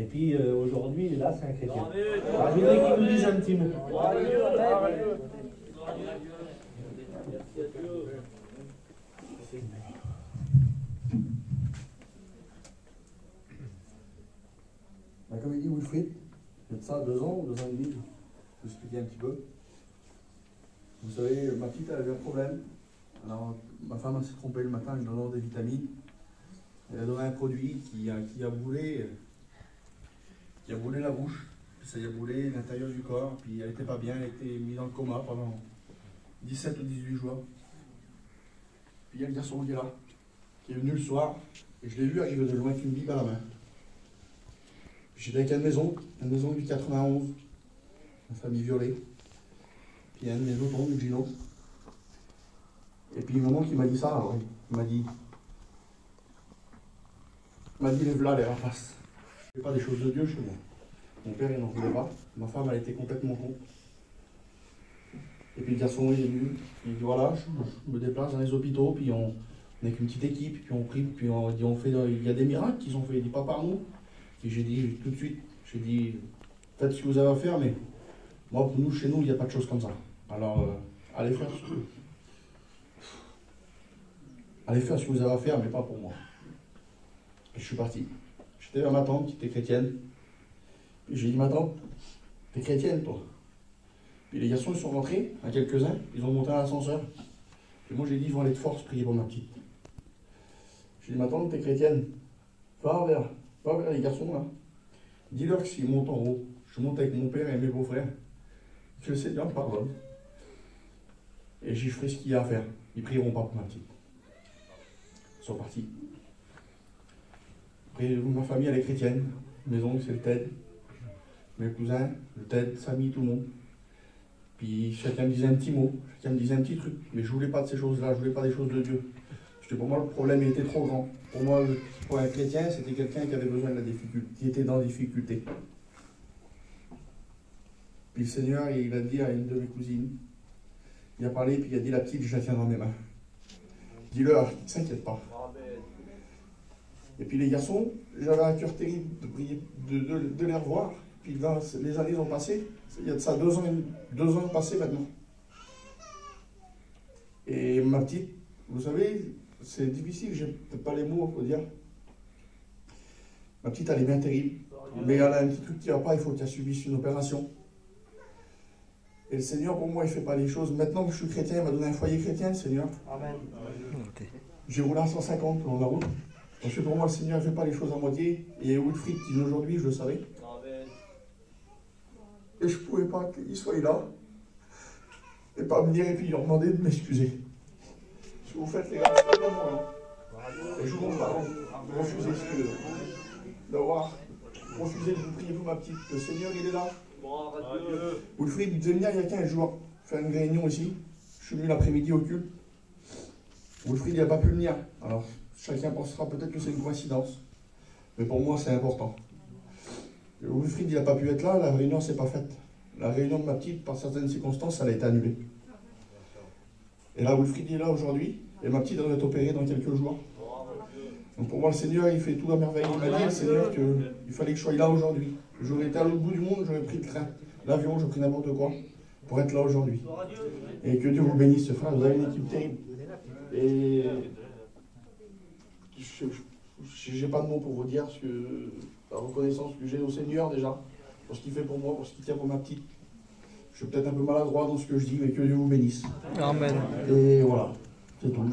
Et puis aujourd'hui, là, c'est un chrétien. Alors, je voudrais qu'il nous dise un petit mot. Comme il dit Wilfried, il y a de ça 2 ans ou 2 ans et demi, je vais vous expliquer un petit peu. Vous savez, ma petite, elle avait un problème. Alors, ma femme s'est trompée le matin en lui donnant des vitamines. Elle a donné un produit qui a boulé la bouche, ça y a boulé l'intérieur du corps, puis elle n'était pas bien, elle a été mise dans le coma pendant 17 ou 18 jours. Puis il y a le garçon qui est là, qui est venu le soir, et je l'ai vu arriver de loin avec une Bible à la main. J'étais avec une maison du 91, une famille violée. Puis il y a une maison du Gino. Et puis maman qui m'a dit ça, alors, il m'a dit, lève-la, l'air en face. Je ne fais pas des choses de Dieu chez moi. Mon père, il n'en voulait pas. Ma femme, elle était complètement con. Et puis le garçon, il est venu. Il dit, voilà, je me déplace dans les hôpitaux, puis on est avec une petite équipe, puis on prie, puis on dit, il y a des miracles qu'ils ont fait. Il dit, pas par nous. Et j'ai dit tout de suite, faites ce que vous avez à faire, mais moi, pour nous, chez nous, il n'y a pas de choses comme ça. Alors, allez faire ce que vous avez à faire, mais pas pour moi. Et je suis parti. J'étais vers ma tante qui était chrétienne. Puis j'ai dit, ma tante, t'es chrétienne, toi? Puis les garçons, ils sont rentrés, à quelques-uns, ils ont monté à l'ascenseur. Et moi, j'ai dit, ils vont aller de force prier pour ma petite. J'ai dit, ma tante, t'es chrétienne? Va vers les garçons, là. Dis-leur que s'ils montent en haut, je monte avec mon père et mes beaux-frères, que le Seigneur me pardonne. Et j'y ferai ce qu'il y a à faire. Ils prieront pas pour ma petite. Ils sont partis. Après, ma famille, elle est chrétienne. Mes oncles, c'est le TED. Mes cousins, le TED, Samy, tout le monde. Puis chacun me disait un petit mot, chacun me disait un petit truc. Mais je voulais pas de ces choses-là, je voulais pas des choses de Dieu. Pour moi, le problème était trop grand. Pour moi, pour un chrétien, c'était quelqu'un qui avait besoin de la difficulté, qui était dans la difficulté. Puis le Seigneur, il a dit à une de mes cousines, il a parlé, puis il a dit, la petite, je la tiens dans mes mains. Dis-leur, ne s'inquiète pas. Et puis les garçons, j'avais un cœur terrible de les revoir. Puis là, les années ont passé. Il y a de ça 2 ans passés maintenant. Et ma petite, vous savez, c'est difficile, je n'ai peut-être pas les mots pour dire. Ma petite, elle est bien terrible. Mais elle a un petit truc qui ne va pas, il faut qu'elle subisse une opération. Et le Seigneur, pour moi, il ne fait pas les choses. Maintenant que je suis chrétien, il m'a donné un foyer chrétien, le Seigneur. Amen. J'ai roulé à 150 dans la route. Parce que pour moi, le Seigneur ne fait pas les choses à moitié. Et Wilfried qui dit aujourd'hui, je le savais. Amen. Et je ne pouvais pas qu'il soit là. Et pas me dire et puis lui demander de m'excuser. Si vous faites les gars, c'est pas moi. Et je vous demande pardon. Refusez d'avoir refusé de vous prier pour ma petite. Le Seigneur, il est là. Wilfried devait venir il y a 15 jours faire une réunion ici. Je suis venu l'après-midi au culte. Wilfried n'a pas pu venir. Alors, chacun pensera peut-être que c'est une coïncidence. Mais pour moi, c'est important. Wilfried, il n'a pas pu être là, la réunion ne s'est pas faite. La réunion de ma petite, par certaines circonstances, elle a été annulée. Et là, Wilfried est là aujourd'hui, et ma petite, elle va être opérée dans quelques jours. Donc pour moi, le Seigneur, il fait tout à merveille. Il m'a dit, le Seigneur, qu'il fallait que je sois là aujourd'hui. J'aurais été à l'autre bout du monde, j'aurais pris le train, l'avion, j'aurais pris n'importe quoi, pour être là aujourd'hui. Et que Dieu vous bénisse, ce frère, vous avez une équipe terrible. Et je n'ai pas de mots pour vous dire la reconnaissance que j'ai au Seigneur déjà, pour ce qu'il fait pour moi, pour ce qu'il tient pour ma petite. Je suis peut-être un peu maladroit dans ce que je dis, mais que Dieu vous bénisse. Amen. Et voilà, c'est tout.